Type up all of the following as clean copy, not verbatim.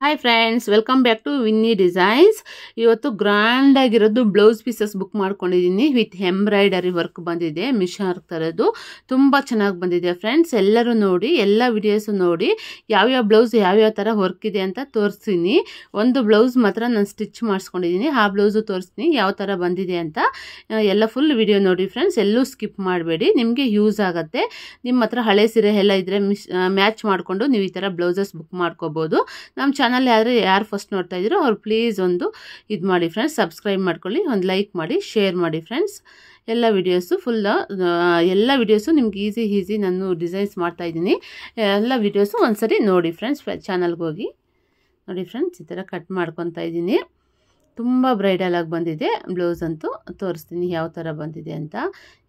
Hi friends, welcome back to Vinni designs. ಇವತ್ತು grand ಆಗಿರೋದು blouse pieces book ಮಾಡ್ಕೊಂಡಿದ್ದೀನಿ. With embroidery work ಬಂದಿದೆ, machine ಥರದ್ದು. ತುಂಬ ಚೆನ್ನಾಗಿ ಬಂದಿದೆ ಫ್ರೆಂಡ್ಸ್. ಎಲ್ಲರೂ ನೋಡಿ, ಎಲ್ಲ ವಿಡಿಯೋಸು ನೋಡಿ, ಯಾವ್ಯಾವ ಬ್ಲೌಸ್ ಯಾವ್ಯಾವ ಥರ ವರ್ಕ್ ಇದೆ ಅಂತ ತೋರಿಸ್ತೀನಿ. ಒಂದು ಬ್ಲೌಸ್ ಮಾತ್ರ ನಾನು ಸ್ಟಿಚ್ ಮಾಡಿಸ್ಕೊಂಡಿದ್ದೀನಿ, ಆ ಬ್ಲೌಸು ತೋರಿಸ್ತೀನಿ ಯಾವ ಥರ ಬಂದಿದೆ ಅಂತ. ಎಲ್ಲ ಫುಲ್ ವಿಡಿಯೋ ನೋಡಿ ಫ್ರೆಂಡ್ಸ್, ಎಲ್ಲೂ ಸ್ಕಿಪ್ ಮಾಡಬೇಡಿ, ನಿಮಗೆ ಯೂಸ್ ಆಗುತ್ತೆ. ನಿಮ್ಮ ಹತ್ರ ಹಳೆ ಸೀರೆ ಎಲ್ಲ ಇದ್ದರೆ ಮ್ಯಾಚ್ ಮಾಡಿಕೊಂಡು ನೀವು ಈ ಥರ ಬ್ಲೌಸಸ್ ಬುಕ್ ಮಾಡ್ಕೋಬೋದು. ನಮ್ಮ ಚಾನಲ್ ಯಾರು ಫಸ್ಟ್ ನೋಡ್ತಾ ಇದ್ದೀರೋ ಅವ್ರು ಪ್ಲೀಸ್ ಒಂದು ಇದು ಮಾಡಿ ಫ್ರೆಂಡ್ಸ್, ಸಬ್ಸ್ಕ್ರೈಬ್ ಮಾಡ್ಕೊಳ್ಳಿ, ಒಂದು ಲೈಕ್ ಮಾಡಿ, ಶೇರ್ ಮಾಡಿ ಫ್ರೆಂಡ್ಸ್. ಎಲ್ಲ ವಿಡಿಯೋಸು ಎಲ್ಲ ವಿಡಿಯೋಸು ನಿಮ್ಗೆ ಈಸಿ ನಾನು ಡಿಸೈನ್ಸ್ ಮಾಡ್ತಾಯಿದ್ದೀನಿ. ಎಲ್ಲ ವಿಡಿಯೋಸು ಒಂದ್ಸರಿ ನೋಡಿ ಫ್ರೆಂಡ್ಸ್, ಚಾನಲ್ಗೆ ಹೋಗಿ ನೋಡಿ ಫ್ರೆಂಡ್ಸ್. ಈ ಥರ ಕಟ್ ಮಾಡ್ಕೊತಾ ಇದ್ದೀನಿ. ತುಂಬ ಬ್ರೈಡಲ್ ಆಗಿ ಬಂದಿದೆ ಬ್ಲೌಸ್ ಅಂತೂ. ತೋರಿಸ್ತೀನಿ ಯಾವ ಥರ ಬಂದಿದೆ ಅಂತ.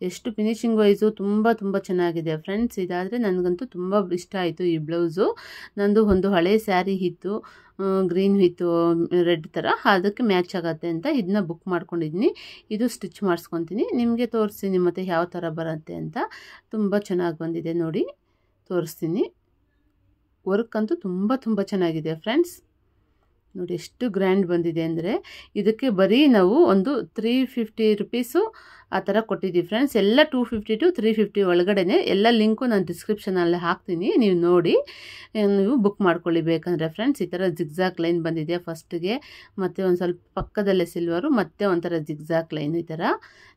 ಎಷ್ಟು ಫಿನಿಶಿಂಗ್ ವೈಸು ತುಂಬ ಚೆನ್ನಾಗಿದೆ ಫ್ರೆಂಡ್ಸ್. ಇದಾದರೆ ನನಗಂತೂ ತುಂಬ ಇಷ್ಟ ಆಯಿತು ಈ ಬ್ಲೌಸು. ನಂದು ಒಂದು ಹಳೆ ಸ್ಯಾರಿ ಇತ್ತು, ಗ್ರೀನ್ ವಿತ್ ರೆಡ್ ಥರ, ಅದಕ್ಕೆ ಮ್ಯಾಚ್ ಆಗುತ್ತೆ ಅಂತ ಇದನ್ನ ಬುಕ್ ಮಾಡ್ಕೊಂಡಿದ್ದೀನಿ. ಇದು ಸ್ಟಿಚ್ ಮಾಡಿಸ್ಕೊತೀನಿ, ನಿಮಗೆ ತೋರಿಸ್ತೀನಿ ಮತ್ತು ಯಾವ ಥರ ಬರುತ್ತೆ ಅಂತ. ತುಂಬ ಚೆನ್ನಾಗಿ ಬಂದಿದೆ ನೋಡಿ, ತೋರಿಸ್ತೀನಿ. ವರ್ಕ್ ಅಂತೂ ತುಂಬ ಚೆನ್ನಾಗಿದೆ ಫ್ರೆಂಡ್ಸ್. ನೋಡಿ ಎಷ್ಟು ಗ್ರ್ಯಾಂಡ್ ಬಂದಿದೆ ಅಂದರೆ, ಇದಕ್ಕೆ ಬರೀ ನಾವು ಒಂದು 350 ರುಪೀಸು ಆ ಥರ ಕೊಟ್ಟಿದ್ದೀವಿ ಫ್ರೆಂಡ್ಸ್. ಎಲ್ಲ 250 to 350 ಒಳಗಡೆ. ಎಲ್ಲ ಲಿಂಕು ನಾನು ಡಿಸ್ಕ್ರಿಪ್ಷನಲ್ಲಿ ಹಾಕ್ತೀನಿ, ನೀವು ನೋಡಿ ನೀವು ಬುಕ್ ಮಾಡ್ಕೊಳ್ಳಿ ಬೇಕಂದರೆ ಫ್ರೆಂಡ್ಸ್. ಈ ಥರ ಜಿಗ್ಜಾಕ್ ಲೈನ್ ಬಂದಿದೆ ಫಸ್ಟಿಗೆ, ಮತ್ತು ಒಂದು ಸ್ವಲ್ಪ ಪಕ್ಕದಲ್ಲೇ ಸಿಲ್ವರು, ಮತ್ತು ಒಂಥರ ಜಿಗ್ಜಾಕ್ ಲೈನ್ ಈ ಥರ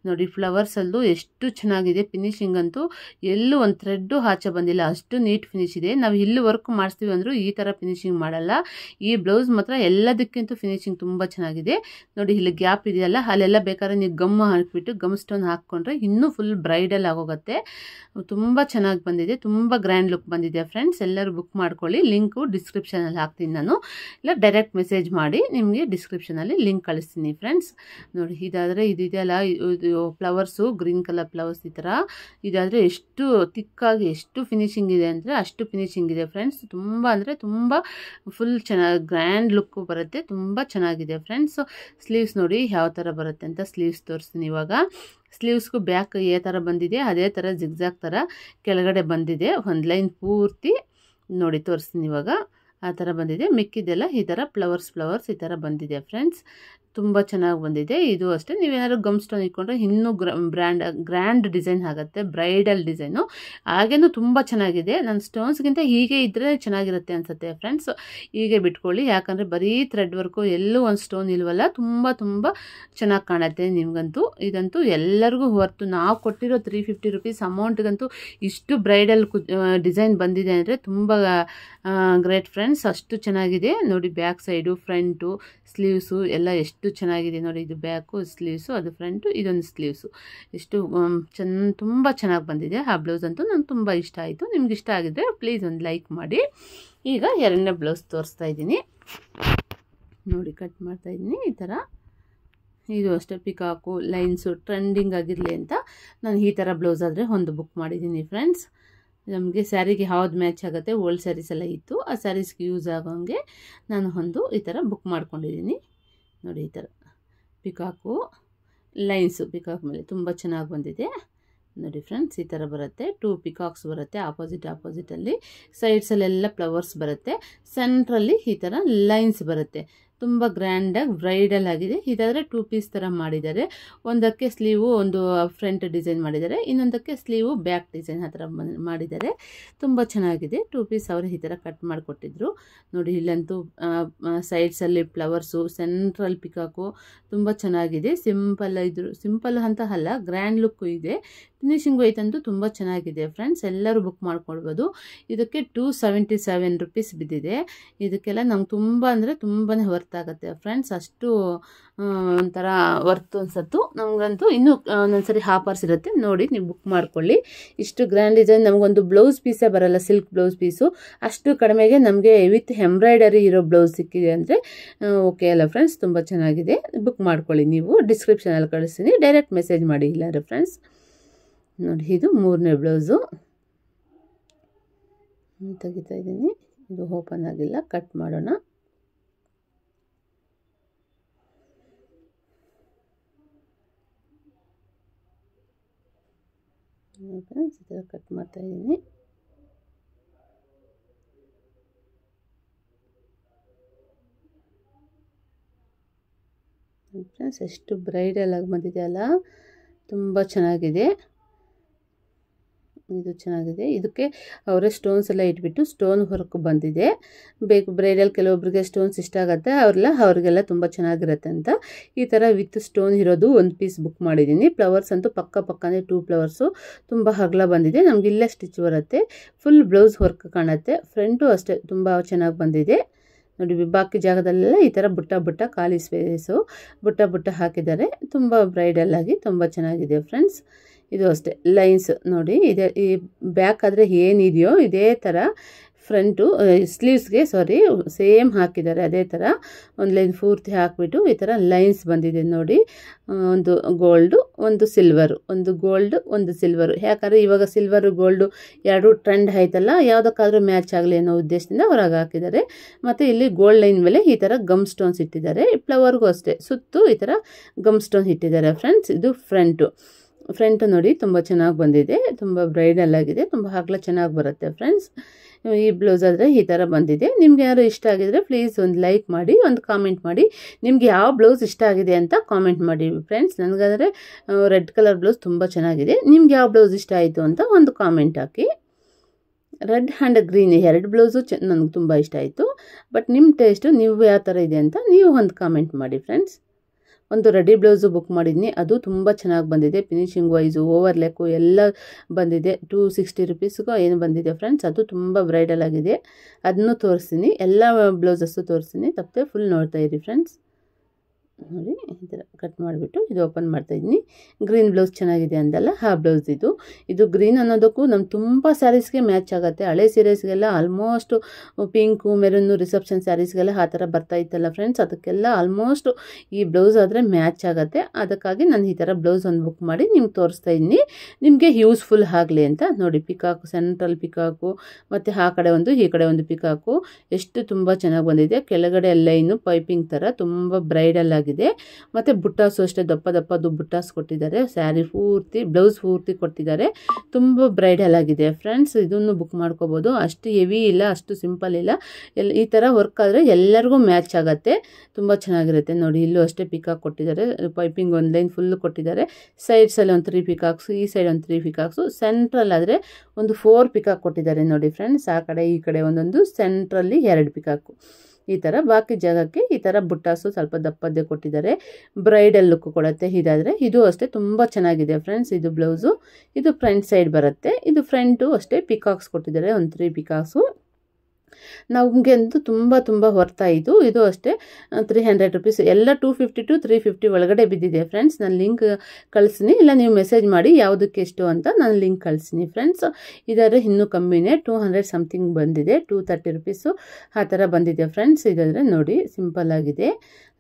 ನೋಡಿ. ಫ್ಲವರ್ಸಲ್ಲೂ ಎಷ್ಟು ಚೆನ್ನಾಗಿದೆ ಫಿನಿಶಿಂಗ್ ಅಂತೂ. ಎಲ್ಲೂ ಒಂದು ಥ್ರೆಡ್ಡು ಆಚೆ ಬಂದಿಲ್ಲ, ಅಷ್ಟು ನೀಟ್ ಫಿನಿಶ್ ಇದೆ. ನಾವು ಇಲ್ಲಿ ವರ್ಕ್ ಮಾಡಿಸ್ತೀವಿ ಅಂದರೂ ಈ ಥರ ಫಿನಿಶಿಂಗ್ ಮಾಡಲ್ಲ. ಈ ಬ್ಲೌಸ್ ಮಾತ್ರ ಎಲ್ಲದಕ್ಕಿಂತ ಫಿನಿಶಿಂಗ್ ತುಂಬ ಚೆನ್ನಾಗಿದೆ ನೋಡಿ. ಇಲ್ಲಿ ಗ್ಯಾಪ್ ಇದೆಯಲ್ಲ, ಅಲ್ಲೆಲ್ಲ ಬೇಕಾದ್ರೆ ನೀವು ಗಮ್ ಹಾಕಿಬಿಟ್ಟು ಗಮ್ ಸ್ಟೋನ್ ಹಾಕ್ಕೊಂಡ್ರೆ ಇನ್ನೂ ಫುಲ್ ಬ್ರೈಡಲ್ ಆಗೋಗುತ್ತೆ. ತುಂಬ ಚೆನ್ನಾಗಿ ಬಂದಿದೆ, ತುಂಬ ಗ್ರ್ಯಾಂಡ್ ಲುಕ್ ಬಂದಿದೆ ಫ್ರೆಂಡ್ಸ್. ಎಲ್ಲರೂ ಬುಕ್ ಮಾಡ್ಕೊಳ್ಳಿ, ಲಿಂಕು ಡಿಸ್ಕ್ರಿಪ್ಷನಲ್ಲಿ ಹಾಕ್ತೀನಿ ನಾನು, ಇಲ್ಲ ಡೈರೆಕ್ಟ್ ಮೆಸೇಜ್ ಮಾಡಿ ನಿಮಗೆ ಡಿಸ್ಕ್ರಿಪ್ಷನಲ್ಲಿ ಲಿಂಕ್ ಕಳಿಸ್ತೀನಿ ಫ್ರೆಂಡ್ಸ್. ನೋಡಿ, ಇದಾದರೆ ಇದೆಯಲ್ಲ, ಇದು ಫ್ಲವರ್ಸು ಗ್ರೀನ್ ಕಲರ್ ಫ್ಲವರ್ಸ್ ಈ ಥರ. ಇದಾದರೆ ಎಷ್ಟು ತಿಕ್ಕಾಗಿ ಎಷ್ಟು ಫಿನಿಶಿಂಗ್ ಇದೆ ಅಂದರೆ ಅಷ್ಟು ಫಿನಿಶಿಂಗ್ ಇದೆ ಫ್ರೆಂಡ್ಸ್. ತುಂಬ ಅಂದರೆ ತುಂಬ ಫುಲ್ ಚೆನ್ನಾಗಿ ಗ್ರ್ಯಾಂಡ್ ಲುಕ್ಕು ಬರುತ್ತೆ, ತುಂಬ ಚೆನ್ನಾಗಿದೆ ಫ್ರೆಂಡ್ಸ್. ಸ್ಲೀವ್ಸ್ ನೋಡಿ ಯಾವ ಥರ ಬರುತ್ತೆ ಅಂತ ಸ್ಲೀವ್ಸ್ ತೋರಿಸ್ತೀನಿ ಇವಾಗ. ಸ್ಲೀವ್ಸ್ಗೂ ಬ್ಯಾಕ್ ಯಾವ ಥರ ಬಂದಿದೆ ಅದೇ ಥರ ಜಿಗ್ಜಾಗ್ ಥರ ಕೆಳಗಡೆ ಬಂದಿದೆ, ಒಂದು ಲೈನ್ ಪೂರ್ತಿ ನೋಡಿ ತೋರಿಸ್ತೀನಿ ಇವಾಗ. ಆ ಥರ ಬಂದಿದೆ. ಮಿಕ್ಕಿದೆಲ್ಲ ಈ ಥರ ಫ್ಲವರ್ಸ್ ಈ ಥರ ಬಂದಿದೆ ಫ್ರೆಂಡ್ಸ್. ತುಂಬ ಚೆನ್ನಾಗಿ ಬಂದಿದೆ. ಇದು ಅಷ್ಟೇ, ನೀವೇನಾದ್ರು ಗಮ್ ಸ್ಟೋನ್ ಇಟ್ಕೊಂಡ್ರೆ ಇನ್ನೂ ಗ್ರ್ಯಾಂಡ್ ಡಿಸೈನ್ ಆಗುತ್ತೆ, ಬ್ರೈಡಲ್ ಡಿಸೈನು. ಹಾಗೇನೂ ತುಂಬ ಚೆನ್ನಾಗಿದೆ. ನನ್ನ ಸ್ಟೋನ್ಸ್ಗಿಂತ ಹೀಗೆ ಇದ್ದರೆ ಚೆನ್ನಾಗಿರುತ್ತೆ ಅನಿಸುತ್ತೆ ಫ್ರೆಂಡ್ಸ್. ಹೀಗೆ ಬಿಟ್ಕೊಳ್ಳಿ, ಯಾಕಂದರೆ ಬರೀ ಥ್ರೆಡ್ ವರ್ಕು, ಎಲ್ಲೂ ಒಂದು ಸ್ಟೋನ್ ಇಲ್ವಲ್ಲ, ತುಂಬ ಚೆನ್ನಾಗಿ ಕಾಣುತ್ತೆ ನಿಮಗಂತೂ. ಇದಂತೂ ಎಲ್ಲರಿಗೂ ಹೊರ್ತು, ನಾವು ಕೊಟ್ಟಿರೋ 350 ರುಪೀಸ್ ಅಮೌಂಟ್ಗಂತೂ ಇಷ್ಟು ಬ್ರೈಡಲ್ ಡಿಸೈನ್ ಬಂದಿದೆ ಅಂದರೆ ತುಂಬ ಗ್ರೇಟ್ ಫ್ರೆಂಡ್ಸ್. ಅಷ್ಟು ಚೆನ್ನಾಗಿದೆ ನೋಡಿ. ಬ್ಯಾಕ್ ಸೈಡು, ಫ್ರಂಟು, ಸ್ಲೀವ್ಸು ಎಲ್ಲ ಎಷ್ಟು ಚೆನ್ನಾಗಿದೆ ನೋಡಿ. ಇದು ಬ್ಯಾಕು ಸ್ಲೀವ್ಸು, ಅದು ಫ್ರಂಟು, ಇದೊಂದು ಸ್ಲೀವ್ಸು. ಎಷ್ಟು ತುಂಬ ಚೆನ್ನಾಗಿ ಬಂದಿದೆ. ಆ ಬ್ಲೌಸ್ ಅಂತೂ ನಂಗೆ ತುಂಬ ಇಷ್ಟ ಆಯಿತು. ನಿಮ್ಗೆ ಇಷ್ಟ ಆಗಿದ್ರೆ ಪ್ಲೀಸ್ ಒಂದು ಲೈಕ್ ಮಾಡಿ. ಈಗ ಎರಡನೇ ಬ್ಲೌಸ್ ತೋರಿಸ್ತಾ ಇದ್ದೀನಿ ನೋಡಿ. ಕಟ್ ಮಾಡ್ತಾಯಿದ್ದೀನಿ ಈ ಥರ. ಇದು ಅಷ್ಟೇ ಪಿಕಾಕು ಲೈನ್ಸು ಟ್ರೆಂಡಿಂಗ್ ಆಗಿರಲಿ ಅಂತ ನಾನು ಈ ಥರ ಬ್ಲೌಸ್ ಆದರೆ ಒಂದು ಬುಕ್ ಮಾಡಿದ್ದೀನಿ ಫ್ರೆಂಡ್ಸ್. ನಮಗೆ ಸ್ಯಾರಿಗೆ ಯಾವ್ದು ಮ್ಯಾಚ್ ಆಗುತ್ತೆ, ಓಲ್ಡ್ ಸ್ಯಾರೀಸ್ ಎಲ್ಲ ಇತ್ತು, ಆ ಸ್ಯಾರೀಸ್ಗೆ ಯೂಸ್ ಆಗೋಂಗೆ ನಾನು ಒಂದು ಈ ಥರ ಬುಕ್ ಮಾಡ್ಕೊಂಡಿದ್ದೀನಿ ನೋಡಿ. ಈ ಥರ ಪಿಕಾಕು ಲೈನ್ಸು, ಪಿಕಾಕ್ ಮೇಲೆ ತುಂಬ ಚೆನ್ನಾಗಿ ಬಂದಿದೆ ನೋಡಿ ಫ್ರೆಂಡ್ಸ್. ಈ ಥರ ಬರುತ್ತೆ, 2 ಪಿಕಾಕ್ಸ್ ಬರುತ್ತೆ ಆಪೋಸಿಟಲ್ಲಿ. ಸೈಡ್ಸಲ್ಲೆಲ್ಲ ಫ್ಲವರ್ಸ್ ಬರುತ್ತೆ, ಸೆಂಟ್ರಲ್ಲಿ ಈ ಥರ ಲೈನ್ಸ್ ಬರುತ್ತೆ. ತುಂಬ ಗ್ರ್ಯಾಂಡಾಗಿ ಬ್ರೈಡಲ್ ಆಗಿದೆ. ಇದಾದರೆ 2 ಪೀಸ್ ಥರ ಮಾಡಿದ್ದಾರೆ. ಒಂದಕ್ಕೆ ಸ್ಲೀವು ಒಂದು ಫ್ರಂಟ್ ಡಿಸೈನ್ ಮಾಡಿದ್ದಾರೆ, ಇನ್ನೊಂದಕ್ಕೆ ಸ್ಲೀವು ಬ್ಯಾಕ್ ಡಿಸೈನ್ ಆ ಥರ ಮಾಡಿದ್ದಾರೆ. ತುಂಬ ಚೆನ್ನಾಗಿದೆ. 2 ಪೀಸ್ ಅವರು ಈ ಥರ ಕಟ್ ಮಾಡಿಕೊಟ್ಟಿದ್ರು ನೋಡಿ. ಇಲ್ಲಂತೂ ಸೈಡ್ಸಲ್ಲಿ ಫ್ಲವರ್ಸು, ಸೆಂಟ್ರಲ್ ಪಿಕಾಕು ತುಂಬ ಚೆನ್ನಾಗಿದೆ. ಸಿಂಪಲ್ ಅಂತ ಅಲ್ಲ, ಗ್ರ್ಯಾಂಡ್ ಲುಕ್ಕು ಇದೆ. ಫಿನಿಶಿಂಗ್ ಐತಂತೂ ತುಂಬ ಚೆನ್ನಾಗಿದೆ ಫ್ರೆಂಡ್ಸ್. ಎಲ್ಲರೂ ಬುಕ್ ಮಾಡ್ಕೊಳ್ಬೋದು. ಇದಕ್ಕೆ 277 ರುಪೀಸ್ ಬಿದ್ದಿದೆ. ಇದಕ್ಕೆಲ್ಲ ನಮ್ಗೆ ತುಂಬ ಅಂದರೆ ತುಂಬಾ ವರ್ತ್ ಆಗುತ್ತೆ ಫ್ರೆಂಡ್ಸ್. ಅಷ್ಟು ಒಂಥರ ವರ್ತ್ ಅನ್ಸತ್ತು ನಮಗಂತೂ. ಇನ್ನೂ ಒಂದೊಂದ್ಸರಿ ಆಫರ್ಸ್ ಇರುತ್ತೆ ನೋಡಿ, ನೀವು ಬುಕ್ ಮಾಡ್ಕೊಳ್ಳಿ. ಇಷ್ಟು ಗ್ರ್ಯಾಂಡ್ ಡಿಸೈನ್ ನಮಗೊಂದು ಬ್ಲೌಸ್ ಪೀಸೇ ಬರಲ್ಲ, ಸಿಲ್ಕ್ ಬ್ಲೌಸ್ ಪೀಸು. ಅಷ್ಟು ಕಡಿಮೆಗೆ ನಮಗೆ ವಿತ್ ಎಂಬ್ರಾಯ್ಡರಿ ಇರೋ ಬ್ಲೌಸ್ ಸಿಕ್ಕಿದೆ ಅಂದರೆ ಓಕೆ ಅಲ್ಲ ಫ್ರೆಂಡ್ಸ್. ತುಂಬ ಚೆನ್ನಾಗಿದೆ, ಬುಕ್ ಮಾಡ್ಕೊಳ್ಳಿ. ನೀವು ಡಿಸ್ಕ್ರಿಪ್ಷನಲ್ಲಿ ಕಳಿಸ್ತೀನಿ, ಡೈರೆಕ್ಟ್ ಮೆಸೇಜ್ ಮಾಡಿ ಇಲ್ಲಾಂದರೆ ಫ್ರೆಂಡ್ಸ್. ನೋಡಿ, ಇದು 3ನೇ ಬ್ಲೌಸು ತೆಗಿತಾ ಇದ್ದೀನಿ. ಇದು ಓಪನ್ ಆಗಿಲ್ಲ, ಕಟ್ ಮಾಡೋಣ. ಫ್ರೆಂಡ್ಸ್ ಈ ಥರ ಕಟ್ ಮಾಡ್ತಾ ಇದ್ದೀನಿ. ಫ್ರೆಂಡ್ಸ್ ಎಷ್ಟು ಬ್ರೈಡಲ್ ಆಗಿ ಬಂದಿದೆ ಅಲ್ಲ, ತುಂಬ ಚೆನ್ನಾಗಿದೆ. ಇದು ಚೆನ್ನಾಗಿದೆ. ಇದಕ್ಕೆ ಅವರೇ ಸ್ಟೋನ್ಸ್ ಎಲ್ಲ ಇಟ್ಬಿಟ್ಟು ಸ್ಟೋನ್ ವರ್ಕ್ ಬಂದಿದೆ. ಬೇಕು ಬ್ರೈಡಲ್ ಕೆಲವೊಬ್ಬರಿಗೆ ಸ್ಟೋನ್ಸ್ ಇಷ್ಟ ಆಗುತ್ತೆ, ಅವ್ರಿಗೆಲ್ಲ ತುಂಬ ಚೆನ್ನಾಗಿರುತ್ತೆ ಅಂತ ಈ ಥರ ವಿತ್ ಸ್ಟೋನ್ ಇರೋದು ಒಂದು ಪೀಸ್ ಬುಕ್ ಮಾಡಿದ್ದೀನಿ. ಫ್ಲವರ್ಸ್ ಅಂತೂ ಪಕ್ಕನೇ 2 ಫ್ಲವರ್ಸು ತುಂಬ ಅಗಲ ಬಂದಿದೆ. ನಮ್ಗೆ ಇಲ್ಲೇ ಸ್ಟಿಚ್ ಬರುತ್ತೆ, ಫುಲ್ ಬ್ಲೌಸ್ ವರ್ಕ್ ಕಾಣುತ್ತೆ. ಫ್ರಂಟು ಅಷ್ಟೇ ತುಂಬ ಚೆನ್ನಾಗಿ ಬಂದಿದೆ ನೋಡಿ. ಬಾಕಿ ಜಾಗದಲ್ಲೆಲ್ಲ ಈ ಥರ ಬುಟ್ಟ ಖಾಲಿ ಸ್ಪೇಸು ಬುಟ್ಟ ಹಾಕಿದ್ದಾರೆ. ತುಂಬ ಬ್ರೈಡಲ್ ಆಗಿ ತುಂಬ ಚೆನ್ನಾಗಿದೆ ಫ್ರೆಂಡ್ಸ್. ಇದು ಅಷ್ಟೇ ಲೈನ್ಸ್ ನೋಡಿ, ಇದೆ ಈ ಬ್ಯಾಕ್ ಆದರೆ ಏನಿದೆಯೋ ಇದೇ ಥರ ಫ್ರಂಟು ಸ್ಲೀವ್ಸ್ಗೆ ಸೇಮ್ ಹಾಕಿದ್ದಾರೆ. ಅದೇ ಥರ ಒಂದು ಲೈನ್ ಪೂರ್ತಿ ಹಾಕಿಬಿಟ್ಟು ಈ ಥರ ಲೈನ್ಸ್ ಬಂದಿದೆ ನೋಡಿ. ಒಂದು ಗೋಲ್ಡು, ಒಂದು ಸಿಲ್ವರು, ಒಂದು ಗೋಲ್ಡು, ಒಂದು ಸಿಲ್ವರು. ಯಾಕಂದರೆ ಇವಾಗ ಸಿಲ್ವರು ಗೋಲ್ಡು ಎರಡು ಟ್ರೆಂಡ್ ಆಯ್ತಲ್ಲ, ಯಾವುದಕ್ಕಾದ್ರೂ ಮ್ಯಾಚ್ ಆಗಲಿ ಅನ್ನೋ ಉದ್ದೇಶದಿಂದ ಹೊರಗೆ ಹಾಕಿದ್ದಾರೆ. ಮತ್ತು ಇಲ್ಲಿ ಗೋಲ್ಡ್ ಲೈನ್ ಮೇಲೆ ಈ ಥರ ಗಮ್ ಸ್ಟೋನ್ಸ್ ಇಟ್ಟಿದ್ದಾರೆ. ಫ್ಲವರ್ಗೂ ಅಷ್ಟೇ ಸುತ್ತು ಈ ಥರ ಗಮ್ ಸ್ಟೋನ್ ಇಟ್ಟಿದ್ದಾರೆ ಫ್ರೆಂಡ್ಸ್. ಇದು ಫ್ರಂಟು ನೋಡಿ ತುಂಬ ಚೆನ್ನಾಗಿ ಬಂದಿದೆ, ತುಂಬ ಬ್ರೈಡಲ್ ಆಗಿದೆ, ತುಂಬ ಅಗಲ ಚೆನ್ನಾಗಿ ಬರುತ್ತೆ ಫ್ರೆಂಡ್ಸ್. ಈ ಬ್ಲೌಸ್ ಆದರೆ ಈ ಥರ ಬಂದಿದೆ. ನಿಮ್ಗೆ ಯಾರು ಇಷ್ಟ ಆಗಿದರೆ ಪ್ಲೀಸ್ ಒಂದು ಲೈಕ್ ಮಾಡಿ, ಒಂದು ಕಾಮೆಂಟ್ ಮಾಡಿ. ನಿಮ್ಗೆ ಯಾವ ಬ್ಲೌಸ್ ಇಷ್ಟ ಆಗಿದೆ ಅಂತ ಕಾಮೆಂಟ್ ಮಾಡಿ ಫ್ರೆಂಡ್ಸ್. ನನಗಾದರೆ ರೆಡ್ ಕಲರ್ ಬ್ಲೌಸ್ ತುಂಬ ಚೆನ್ನಾಗಿದೆ. ನಿಮ್ಗೆ ಯಾವ ಬ್ಲೌಸ್ ಇಷ್ಟ ಆಯಿತು ಅಂತ ಒಂದು comment hockey. Red and green 2 blouse ನನಗೆ ತುಂಬ ಇಷ್ಟ ಆಯಿತು. ಬಟ್ ನಿಮ್ಮ ಟೇಸ್ಟು ನೀವು ಯಾವ ಥರ ಇದೆ ಅಂತ ನೀವು ಒಂದು ಕಾಮೆಂಟ್ ಮಾಡಿ ಫ್ರೆಂಡ್ಸ್. ಒಂದು ರೆಡಿ ಬ್ಲೌಸು ಬುಕ್ ಮಾಡಿದ್ನಿ, ಅದು ತುಂಬ ಚೆನ್ನಾಗಿ ಬಂದಿದೆ. ಫಿನಿಶಿಂಗ್ ವೈಸು ಓವರ್ಲೆಕ್ಕು ಎಲ್ಲ ಬಂದಿದೆ. 260 ರುಪೀಸ್ಗೂ ಏನು ಬಂದಿದೆ ಫ್ರೆಂಡ್ಸ್. ಅದು ತುಂಬ ಬ್ರೈಡಲ್ ಆಗಿದೆ. ಅದನ್ನು ತೋರಿಸ್ತೀನಿ, ಎಲ್ಲ ಬ್ಲೌಸಸ್ಸು ತೋರಿಸ್ತೀನಿ. ತಪ್ಪದೆ ಫುಲ್ ನೋಡ್ತಾ ಇರಿ ಫ್ರೆಂಡ್ಸ್. ನೋಡಿ ಈ ಥರ ಕಟ್ ಮಾಡಿಬಿಟ್ಟು ಇದು ಓಪನ್ ಮಾಡ್ತಾಯಿದ್ದೀನಿ. ಗ್ರೀನ್ ಬ್ಲೌಸ್ ಚೆನ್ನಾಗಿದೆ ಅಂದಲ್ಲ, ಆ ಬ್ಲೌಸ್ ಇದು ಗ್ರೀನ್ ಅನ್ನೋದಕ್ಕೂ ನಮ್ಮ ತುಂಬ ಸ್ಯಾರೀಸ್ಗೆ ಮ್ಯಾಚ್ ಆಗುತ್ತೆ. ಹಳೆ ಸೀರೀಸ್ಗೆಲ್ಲ ಆಲ್ಮೋಸ್ಟು ಪಿಂಕು ಮೆರೂನು ರಿಸೆಪ್ಷನ್ ಸ್ಯಾರೀಸ್ಗೆಲ್ಲ ಆ ಥರ ಬರ್ತಾ ಇತ್ತಲ್ಲ ಫ್ರೆಂಡ್ಸ್, ಅದಕ್ಕೆಲ್ಲ ಆಲ್ಮೋಸ್ಟು ಈ ಬ್ಲೌಸ್ ಆದರೆ ಮ್ಯಾಚ್ ಆಗುತ್ತೆ. ಅದಕ್ಕಾಗಿ ನಾನು ಈ ಥರ ಬ್ಲೌಸ್ ಒಂದು ಬುಕ್ ಮಾಡಿ ನಿಮ್ಗೆ ತೋರಿಸ್ತಾ ಇದ್ದೀನಿ, ನಿಮಗೆ ಯೂಸ್ಫುಲ್ ಆಗಲಿ ಅಂತ. ನೋಡಿ ಪಿಕಾಕು, ಸೆಂಟ್ರಲ್ ಪಿಕಾಕು, ಮತ್ತು ಆ ಕಡೆ ಒಂದು ಈ ಕಡೆ ಒಂದು ಪಿಕಾಕು ಎಷ್ಟು ತುಂಬ ಚೆನ್ನಾಗಿ ಬಂದಿದೆ. ಕೆಳಗಡೆ ಲೈನು ಪೈಪಿಂಗ್ ಥರ ತುಂಬ ಬ್ರೈಡಲ್ ಆಗಿದೆ. ಮತ್ತು ಬುಟ್ಟಾಸು ಅಷ್ಟೇ ದಪ್ಪದು ಬುಟ್ಟಾಸ್ ಕೊಟ್ಟಿದ್ದಾರೆ. ಸ್ಯಾರಿ ಪೂರ್ತಿ ಬ್ಲೌಸ್ ಪೂರ್ತಿ ಕೊಟ್ಟಿದ್ದಾರೆ. ತುಂಬ ಬ್ರೈಡಲ್ ಆಗಿದೆ ಫ್ರೆಂಡ್ಸ್. ಇದನ್ನು ಬುಕ್ ಮಾಡ್ಕೋಬೋದು. ಅಷ್ಟು ಹೆವಿ ಇಲ್ಲ, ಅಷ್ಟು ಸಿಂಪಲ್ ಇಲ್ಲ. ಈ ಥರ ವರ್ಕ್ ಆದರೆ ಎಲ್ಲರಿಗೂ ಮ್ಯಾಚ್ ಆಗುತ್ತೆ, ತುಂಬ ಚೆನ್ನಾಗಿರುತ್ತೆ. ನೋಡಿ ಇಲ್ಲೂ ಅಷ್ಟೇ ಪಿಕಾಕ್ ಕೊಟ್ಟಿದ್ದಾರೆ. ಪೈಪಿಂಗ್ ಒಂದು ಲೈನ್ ಫುಲ್ಲು ಕೊಟ್ಟಿದ್ದಾರೆ. ಸೈಡ್ಸಲ್ಲಿ ಒಂದು 3 ಪಿಕಾಕ್ಸು, ಈ ಸೈಡ್ ಒಂದು 3 ಪಿಕಾಕ್ಸು, ಸೆಂಟ್ರಲ್ ಆದರೆ ಒಂದು 4 ಪಿಕಾಕ್ ಕೊಟ್ಟಿದ್ದಾರೆ ನೋಡಿ ಫ್ರೆಂಡ್ಸ್. ಆ ಕಡೆ ಈ ಕಡೆ ಒಂದೊಂದು, ಸೆಂಟ್ರಲ್ಲಿ 2 ಪಿಕಾಕು. ಈ ಥರ ಬಾಕಿ ಜಾಗಕ್ಕೆ ಈ ಥರ ಬುಟ್ಟಾಸು ಸ್ವಲ್ಪ ದಪ್ಪದ್ದೇ ಕೊಟ್ಟಿದ್ದಾರೆ. ಬ್ರೈಡಲ್ ಲುಕ್ ಕೊಡುತ್ತೆ. ಇದಾದರೆ ಇದು ಅಷ್ಟೇ ತುಂಬ ಚೆನ್ನಾಗಿದೆ ಫ್ರೆಂಡ್ಸ್. ಇದು ಬ್ಲೌಸು, ಇದು ಫ್ರಂಟ್ ಸೈಡ್ ಬರುತ್ತೆ. ಇದು ಫ್ರಂಟು ಅಷ್ಟೇ ಪಿಕಾಕ್ಸ್ ಕೊಟ್ಟಿದ್ದಾರೆ, ಒಂದು 3 ಪಿಕಾಕ್ಸು. ನಮಗೆ ಅಂತೂ ತುಂಬ ಹೊರ್ತಾಯಿತು. ಇದು ಅಷ್ಟೇ 300 ರುಪೀಸ್. ಎಲ್ಲ 250 to 350 ಒಳಗಡೆ ಬಿದ್ದಿದೆ ಫ್ರೆಂಡ್ಸ್. ನಾನು ಲಿಂಕ್ ಕಳಿಸ್ತೀನಿ, ಇಲ್ಲ ನೀವು ಮೆಸೇಜ್ ಮಾಡಿ ಯಾವುದಕ್ಕೆ ಎಷ್ಟು ಅಂತ ನಾನು ಲಿಂಕ್ ಕಳಿಸ್ತೀನಿ ಫ್ರೆಂಡ್ಸ್. ಇದಾದರೆ ಇನ್ನೂ ಕಮ್ಮಿನೇ, 200 ಸಮಥಿಂಗ್ ಬಂದಿದೆ, 230 ರುಪೀಸು ಆ ಥರ ಬಂದಿದೆ ಫ್ರೆಂಡ್ಸ್. ಇದಾದರೆ ನೋಡಿ ಸಿಂಪಲ್ ಆಗಿದೆ.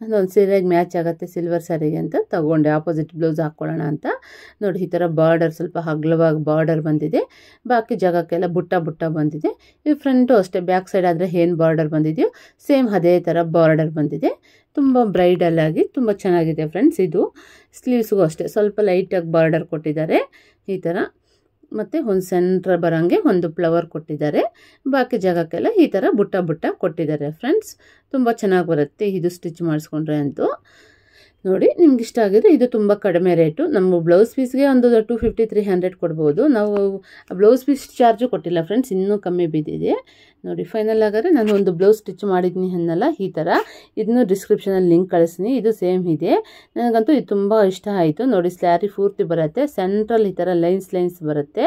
ಒಂದು ಸೀರೆಗೆ ಮ್ಯಾಚ್ ಆಗುತ್ತೆ ಸಿಲ್ವರ್ ಸ್ಯಾರಿಗೆ ಅಂತ ತಗೊಂಡೆ, ಆಪೋಸಿಟ್ ಬ್ಲೌಸ್ ಹಾಕ್ಕೊಳ್ಳೋಣ ಅಂತ. ನೋಡಿ ಈ ಥರ ಬಾರ್ಡರ್ ಸ್ವಲ್ಪ ಅಗಲವಾಗಿ ಬಾರ್ಡರ್ ಬಂದಿದೆ. ಬಾಕಿ ಜಾಗಕ್ಕೆಲ್ಲ ಬುಟ್ಟ ಬಂದಿದೆ. ಈ ಫ್ರಂಟು ಅಷ್ಟೇ, ಬ್ಯಾಕ್ ಸೈಡ್ ಆದರೆ ಏನು ಬಾರ್ಡರ್ ಬಂದಿದೆಯೋ ಸೇಮ್ ಅದೇ ಥರ ಬಾರ್ಡರ್ ಬಂದಿದೆ. ತುಂಬ ಬ್ರೈಡಲ್ ಆಗಿ ತುಂಬ ಚೆನ್ನಾಗಿದೆ ಫ್ರೆಂಡ್ಸ್. ಇದು ಸ್ಲೀವ್ಸ್ಗೂ ಅಷ್ಟೇ ಸ್ವಲ್ಪ ಲೈಟಾಗಿ ಬಾರ್ಡರ್ ಕೊಟ್ಟಿದ್ದಾರೆ ಈ ಥರ. ಮತ್ತು ಒಂದು ಸೆಂಟ್ರ್ ಬರೋಂಗೆ ಒಂದು ಫ್ಲವರ್ ಕೊಟ್ಟಿದ್ದಾರೆ. ಬಾಕಿ ಜಾಗಕ್ಕೆಲ್ಲ ಈ ಥರ ಬುಟ್ಟ ಕೊಟ್ಟಿದ್ದಾರೆ ಫ್ರೆಂಡ್ಸ್. ತುಂಬ ಚೆನ್ನಾಗಿ ಬರುತ್ತೆ ಇದು ಸ್ಟಿಚ್ ಮಾಡಿಸ್ಕೊಂಡ್ರೆ ಅಂತೂ. ನೋಡಿ ನಿಮ್ಗೆ ಇಷ್ಟ ಆಗಿದ್ರೆ ಇದು ತುಂಬ ಕಡಿಮೆ ರೇಟು. ನಮ್ಮ ಬ್ಲೌಸ್ ಪೀಸ್ಗೆ ಒಂದು 250-300 ಕೊಡ್ಬೋದು. ನಾವು ಬ್ಲೌಸ್ ಪೀಸ್ ಚಾರ್ಜು ಕೊಟ್ಟಿಲ್ಲ ಫ್ರೆಂಡ್ಸ್, ಇನ್ನೂ ಕಮ್ಮಿ ಬಿದ್ದಿದೆ. ನೋಡಿ ಫೈನಲ್ ಆಗಿದ್ರೆ ನಾನು ಒಂದು ಬ್ಲೌಸ್ ಸ್ಟಿಚ್ ಮಾಡಿದ್ದೀನಿ ಅನ್ನಲ್ಲ, ಈ ಥರ. ಇದನ್ನು ಡಿಸ್ಕ್ರಿಪ್ಷನಲ್ಲಿ ಲಿಂಕ್ ಕಳಿಸ್ತೀನಿ. ಇದು ಸೇಮ್ ಇದೆ. ನನಗಂತೂ ಇದು ತುಂಬ ಇಷ್ಟ ಆಯಿತು. ನೋಡಿ ಸ್ಯಾರಿ ಪೂರ್ತಿ ಬರುತ್ತೆ, ಸೆಂಟ್ರಲ್ ಈ ಥರ ಲೈನ್ಸ್ ಬರುತ್ತೆ.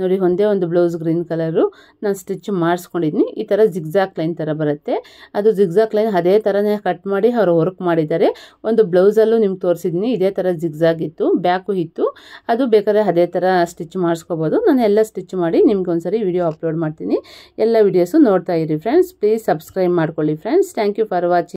ನೋಡಿ ಒಂದೇ ಒಂದು ಬ್ಲೌಸ್ ಗ್ರೀನ್ ಕಲರು ನಾನು ಸ್ಟಿಚ್ ಮಾಡಿಸ್ಕೊಂಡಿದ್ದೀನಿ. ಈ ಥರ ಜಿಗ್ಜಾಕ್ ಲೈನ್ ಥರ ಬರುತ್ತೆ. ಅದು ಜಿಗ್ಜಾಕ್ ಲೈನ್ ಅದೇ ಥರನೇ ಕಟ್ ಮಾಡಿ ಅವರು ವರ್ಕ್ ಮಾಡಿದ್ದಾರೆ. ಒಂದು ಬ್ಲೌಸಲ್ಲೂ ನಿಮ್ಗೆ ತೋರಿಸಿದ್ದೀನಿ, ಇದೇ ಥರ ಜಿಗ್ಜಾಗ್ ಇತ್ತು, ಬ್ಯಾಕು ಇತ್ತು. ಅದು ಬೇಕಾದ್ರೆ ಅದೇ ಥರ ಸ್ಟಿಚ್ ಮಾಡಿಸ್ಕೋಬೋದು. ನಾನು ಎಲ್ಲ ಸ್ಟಿಚ್ ಮಾಡಿ ನಿಮ್ಗೆ ಒಂದ್ಸರಿ ವಿಡಿಯೋ ಅಪ್ಲೋಡ್ ಮಾಡ್ತೀನಿ. ಎಲ್ಲ ವಿಡಿಯೋಸು ನೋಡ್ತಾ ಇರಿ ಫ್ರೆಂಡ್ಸ್. ಪ್ಲೀಸ್ ಸಬ್ಸ್ಕ್ರೈಬ್ ಮಾಡ್ಕೊಳ್ಳಿ friends. Thank you for watching.